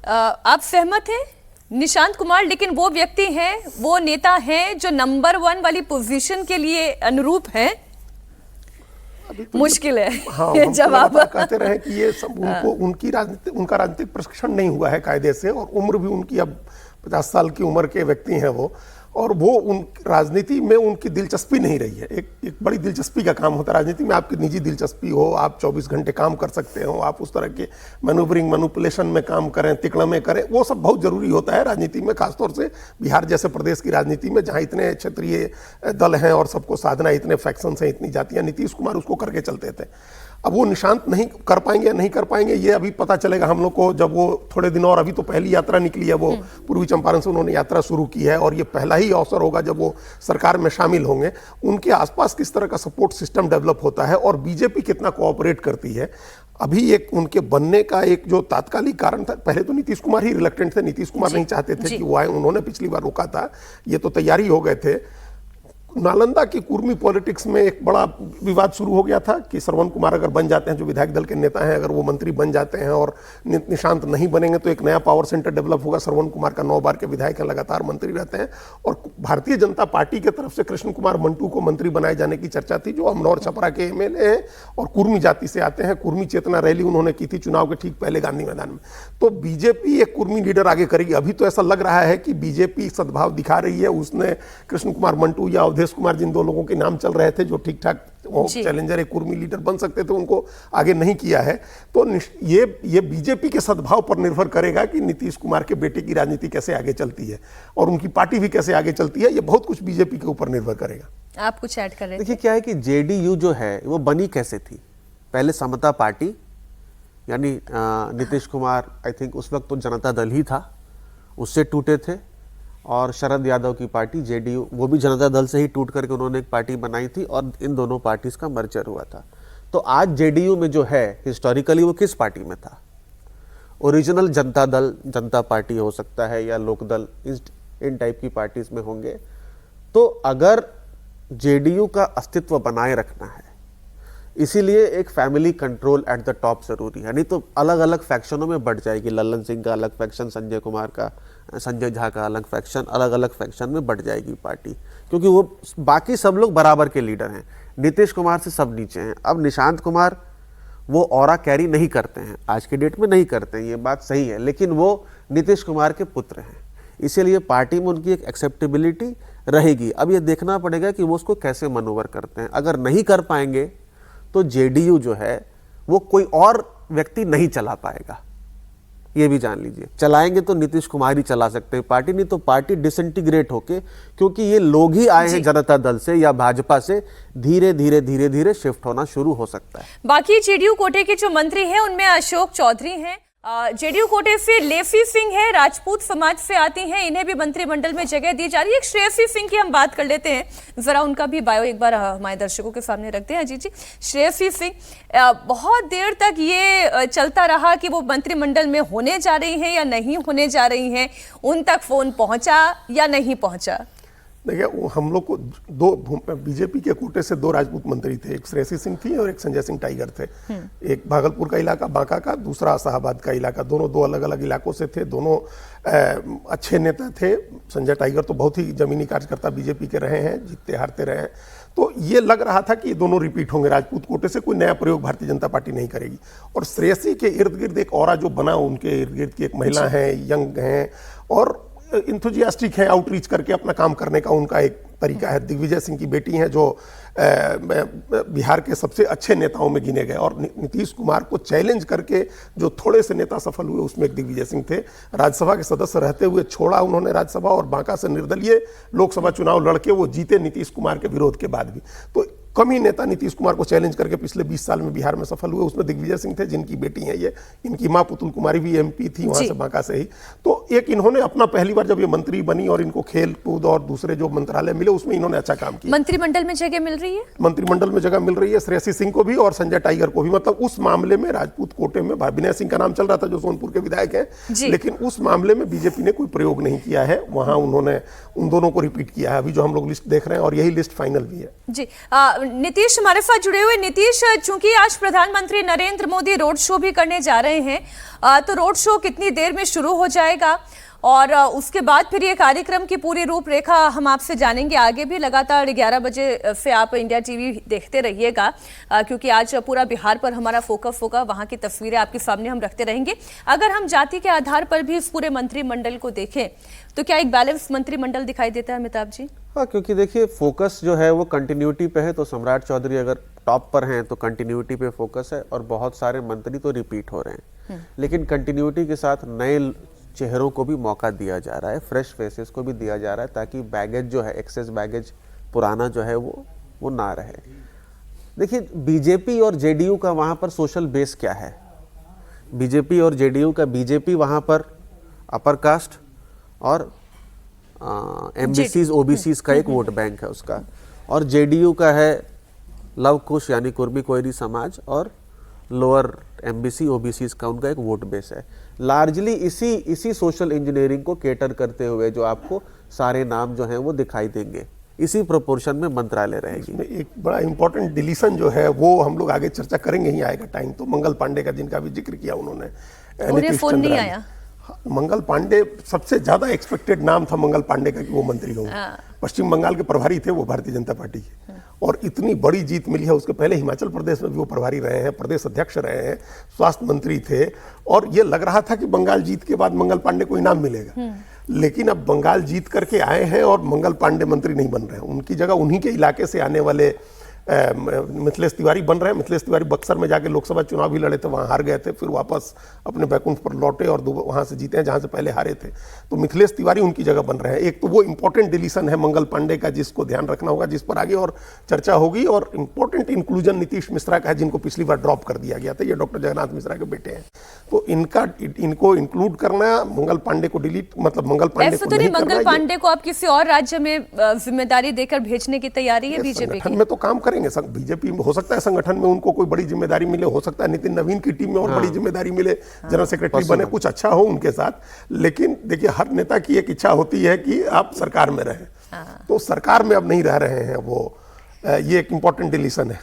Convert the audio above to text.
आप सहमत हैं निशांत कुमार? लेकिन वो व्यक्ति हैं, वो नेता हैं जो नंबर 1 वाली पोजीशन के लिए अनुरूप हैं। तो मुश्किल है हाँ, जवाब कहते रहे कि ये सब उनका राजनीतिक प्रशिक्षण नहीं हुआ है कायदे से, और उम्र भी उनकी अब 50 साल की उम्र के व्यक्ति हैं वो, और वो उन राजनीति में उनकी दिलचस्पी नहीं रही है। एक बड़ी दिलचस्पी का काम होता है राजनीति में, आपकी निजी दिलचस्पी हो, आप 24 घंटे काम कर सकते हो, आप उस तरह के मैनुपुलेशन में काम करें, तिकड़मे करें, वो सब बहुत जरूरी होता है राजनीति में, खासतौर से बिहार जैसे प्रदेश की राजनीति में जहाँ इतने क्षेत्रीय दल हैं और सबको साधना, इतने फैक्शंस हैं, इतनी जातियाँ। नीतीश कुमार उसको करके चलते थे। अब वो निशांत नहीं कर पाएंगे या नहीं कर पाएंगे ये अभी पता चलेगा हम लोग को, जब वो थोड़े दिन, और अभी तो पहली यात्रा निकली है, वो पूर्वी चंपारण से उन्होंने यात्रा शुरू की है, और ये पहला ही अवसर होगा जब वो सरकार में शामिल होंगे। उनके आसपास किस तरह का सपोर्ट सिस्टम डेवलप होता है और बीजेपी कितना कोऑपरेट करती है। अभी एक उनके बनने का एक जो तात्कालिक कारण था, पहले तो नीतीश कुमार ही रिलक्टेंट थे, नीतीश कुमार नहीं चाहते थे कि वो आए, उन्होंने पिछली बार रोका था, ये तो तैयारी हो गए थे। नालंदा की कुर्मी पॉलिटिक्स में एक बड़ा विवाद शुरू हो गया था कि श्रवण कुमार अगर बन जाते हैं, जो विधायक दल के नेता हैं, अगर वो मंत्री बन जाते हैं और निशांत नहीं बनेंगे तो एक नया पावर सेंटर डेवलप होगा। श्रवण कुमार का 9 बार के विधायक हैं, लगातार मंत्री रहते हैं, और भारतीय जनता पार्टी की तरफ से कृष्ण कुमार मंटू को मंत्री बनाए जाने की चर्चा थी, जो अमनौर छपरा के एमएलए हैं और कुर्मी जाति से आते हैं। कुर्मी चेतना रैली उन्होंने की थी चुनाव के ठीक पहले गांधी मैदान में। तो बीजेपी एक कुर्मी लीडर आगे करेगी। अभी तो ऐसा लग रहा है कि बीजेपी सद्भाव दिखा रही है, उसने कृष्ण कुमार मंटू या अवधेश कुमार, जिन 2 लोगों के नाम चल रहे थे जो ठीक ठाक चैलेंजर एक कुर्मी लीडर बन सकते थे, उनको आगे नहीं किया है। तो ये बीजेपी के सद्भाव पर निर्भर करेगा कि नीतीश कुमार के बेटे की राजनीति कैसे आगे चलती है और उनकी पार्टी भी कैसे आगे चलती है। ये बहुत कुछ बीजेपी के ऊपर निर्भर करेगा। आप कुछ ऐड कर रहे थे? देखिए क्या है कि जेडीयू जो है वो बनी कैसे थी। पहले समता पार्टी, यानी नीतीश कुमार आई थिंक उस वक्त तो जनता दल ही था, उससे टूटे थे, और शरद यादव की पार्टी जेडीयू, वो भी जनता दल से ही टूट करके उन्होंने एक पार्टी बनाई थी, और इन दोनों पार्टीज का मर्जर हुआ था। तो आज जेडीयू में जो है हिस्टोरिकली वो किस पार्टी में था? ओरिजिनल जनता दल, जनता पार्टी हो सकता है, या लोकदल, इन टाइप की पार्टीज में होंगे। तो अगर जेडीयू का अस्तित्व बनाए रखना है, इसीलिए एक family control at the top जरूरी है, नहीं तो अलग अलग फैक्शनों में बढ़ जाएगी। लल्लन सिंह का अलग फैक्शन, संजय कुमार का, संजय झा का अलग फैक्शन, अलग अलग फैक्शन में बढ़ जाएगी पार्टी, क्योंकि वो बाकी सब लोग बराबर के लीडर हैं। नीतीश कुमार से सब नीचे हैं। अब निशांत कुमार वो ऑरा कैरी नहीं करते हैं, आज के डेट में नहीं करते हैं, ये बात सही है, लेकिन वो नीतीश कुमार के पुत्र हैं, इसीलिए पार्टी में उनकी एक एक्सेप्टेबिलिटी रहेगी। अब ये देखना पड़ेगा कि वो उसको कैसे मनोवर करते हैं। अगर नहीं कर पाएंगे तो जेडीयू जो है वो कोई और व्यक्ति नहीं चला पाएगा, ये भी जान लीजिए। चलाएंगे तो नीतीश कुमार ही चला सकते हैं पार्टी, नहीं तो पार्टी डिसइंटीग्रेट होके, क्योंकि ये लोग ही आए हैं जनता दल से या भाजपा से, धीरे धीरे शिफ्ट होना शुरू हो सकता है। बाकी जेडीयू कोटे के जो मंत्री हैं उनमें अशोक चौधरी हैं, जेडीयू कोटे से लेफी सिंह है, राजपूत समाज से आती हैं, इन्हें भी मंत्रिमंडल में जगह दी जा रही है। एक श्रेयसी सिंह की हम बात कर लेते हैं, जरा उनका भी बायो एक बार हमारे दर्शकों के सामने रखते हैं। अजीत जी, श्रेयसी सिंह बहुत देर तक ये चलता रहा कि वो मंत्रिमंडल में होने जा रही हैं या नहीं होने जा रही हैं, उन तक फोन पहुंचा या नहीं पहुंचा? देखिए, हम लोग को 2 बीजेपी के कोटे से 2 राजपूत मंत्री थे, एक श्रेयसी सिंह थी और एक संजय सिंह टाइगर थे। एक भागलपुर का इलाका बांका का, दूसरा शाहाबाद का इलाका, दोनों 2 अलग अलग इलाकों से थे। दोनों अच्छे नेता थे। संजय टाइगर तो बहुत ही जमीनी कार्यकर्ता बीजेपी के रहे हैं, जीतते हारते रहे हैं। तो ये लग रहा था कि ये दोनों रिपीट होंगे, राजपूत कोटे से कोई नया प्रयोग भारतीय जनता पार्टी नहीं करेगी। और श्रेयसी के इर्द गिर्द एक ऑरा जो बना, उनके इर्द गिर्द की एक महिला है, यंग हैं और इंथुजियास्टिक है, आउटरीच करके अपना काम करने का उनका एक तरीका है। दिग्विजय सिंह की बेटी हैं जो बिहार के सबसे अच्छे नेताओं में गिने गए, और नीतीश कुमार को चैलेंज करके जो थोड़े से नेता सफल हुए उसमें एक दिग्विजय सिंह थे। राज्यसभा के सदस्य रहते हुए छोड़ा उन्होंने राज्यसभा, और बांका से निर्दलीय लोकसभा चुनाव लड़के वो जीते नीतीश कुमार के विरोध के बाद भी। तो कम ही नेता नीतीश कुमार को चैलेंज करके पिछले 20 साल में बिहार में सफल हुए, उसमें दिग्विजय सिंह थे जिनकी बेटी हैं ये। इनकी मां पुतुल कुमारी भी एमपी थी वहां से, बांका से ही। तो एक इन्होंने अपना पहली बार जब ये मंत्री बनी और इनको खेल कूद और दूसरे जो मंत्रालय मिले उसमें इन्होंने अच्छा काम किया। मंत्रिमंडल में जगह मिल रही है, मंत्रिमंडल में जगह मिल रही है श्रेयसी सिंह को भी और संजय टाइगर को भी। मतलब उस मामले में राजपूत कोटे में विनय सिंह का नाम चल रहा था जो सोनपुर के विधायक हैं, लेकिन उस मामले में बीजेपी ने कोई प्रयोग नहीं किया है। वहां उन्होंने उन दोनों को रिपीट किया है। अभी जो हम लोग लिस्ट देख रहे हैं और यही लिस्ट फाइनल भी है। जी, नीतीश हमारे साथ जुड़े हुए। नीतीश, चूंकि आज प्रधानमंत्री नरेंद्र मोदी रोड शो भी करने जा रहे हैं, तो रोड शो कितनी देर में शुरू हो जाएगा और उसके बाद फिर ये कार्यक्रम की पूरी रूपरेखा हम आपसे जानेंगे। आगे भी लगातार 11 बजे से आप इंडिया टीवी देखते रहिएगा, क्योंकि आज पूरा बिहार पर हमारा फोकस होगा, वहां की तस्वीरें आपके सामने हम रखते रहेंगे। अगर हम जाति के आधार पर भी इस पूरे मंत्रिमंडल को देखें तो क्या एक बैलेंस मंत्रिमंडल दिखाई देता है अमिताभ जी? हाँ, क्योंकि देखिए फोकस जो है वो कंटिन्यूटी पे है, तो सम्राट चौधरी अगर टॉप पर हैं तो कंटिन्यूटी पे फोकस है, और बहुत सारे मंत्री तो रिपीट हो रहे हैं, लेकिन कंटिन्यूटी के साथ नए चेहरों को भी मौका दिया जा रहा है, फ्रेश फेसेस को भी दिया जा रहा है, ताकि बैगेज जो है, एक्सेस बैगेज पुराना जो है वो ना रहे। देखिए बीजेपी और जेडीयू का वहाँ पर सोशल बेस क्या है? बीजेपी और जेडीयू का, बीजेपी वहाँ पर अपर कास्ट और एमबीसीज ओबीसीज का एक वोट बैंक है उसका, और जेडीयू का है लव कुश यानी कुर्मी कोयरी समाज और लोअर एमबीसी ओबीसीज का उनका एक वोट बेस है। लार्जली इसी सोशल इंजीनियरिंग को केटर करते हुए जो आपको सारे नाम जो हैं वो दिखाई देंगे, इसी प्रोपोर्शन में मंत्रालय रहेगी। एक बड़ा इंपॉर्टेंट डिलीशन जो है वो हम लोग आगे चर्चा करेंगे, ही आएगा टाइम तो। मंगल पांडे का, जिनका भी जिक्र किया उन्होंने, उन्हें फोन नहीं आया। मंगल पांडे सबसे ज्यादा एक्सपेक्टेड नाम था मंगल पांडे का कि वो मंत्री होंगे। पश्चिम बंगाल के प्रभारी थे वो भारतीय जनता पार्टी के, और इतनी बड़ी जीत मिली है। उसके पहले हिमाचल प्रदेश में भी वो प्रभारी रहे हैं, प्रदेश अध्यक्ष रहे हैं, स्वास्थ्य मंत्री थे, और ये लग रहा था कि बंगाल जीत के बाद मंगल पांडे को इनाम मिलेगा। लेकिन अब बंगाल जीत करके आए हैं और मंगल पांडे मंत्री नहीं बन रहे हैं, उनकी जगह उन्हीं के इलाके से आने वाले मिथिलेश तिवारी बन रहे हैं। मिथिलेश तिवारी बक्सर में जाके लोकसभा चुनाव भी लड़े थे, वहां हार गए थे, फिर वापस अपने बैकुंठ पर लौटे और वहां से जीते हैं जहां से पहले हारे थे। तो मिथिलेश तिवारी उनकी जगह बन रहे हैं। एक तो वो इंपॉर्टेंट डिलीशन है मंगल पांडे का, जिसको ध्यान रखना होगा, जिस पर आगे और चर्चा होगी। और इंपॉर्टेंट इंक्लूजन नीतीश मिश्रा का है, जिनको पिछली बार ड्रॉप कर दिया गया था। ये डॉक्टर जगन्नाथ मिश्रा के बेटे हैं, तो इनको इंक्लूड करना, मंगल पांडे को डिलीट, मतलब मंगल पांडे को नहीं करना। मंगल पांडे को आप किसी और राज्य में जिम्मेदारी देकर भेजने की तैयारी है बीजेपी की? में तो काम करेंगे बीजेपी, हो सकता है संगठन में उनको कोई बड़ी जिम्मेदारी मिले, हो सकता है नितिन नवीन की टीम में और बड़ी जिम्मेदारी मिले, जनरल सेक्रेटरी बने, कुछ अच्छा हो उनके साथ। लेकिन देखिए हर नेता की एक इच्छा होती है कि आप सरकार में रहें, तो सरकार में अब नहीं रह रहे हैं वो, ये एक इंपॉर्टेंट डिलीशन है।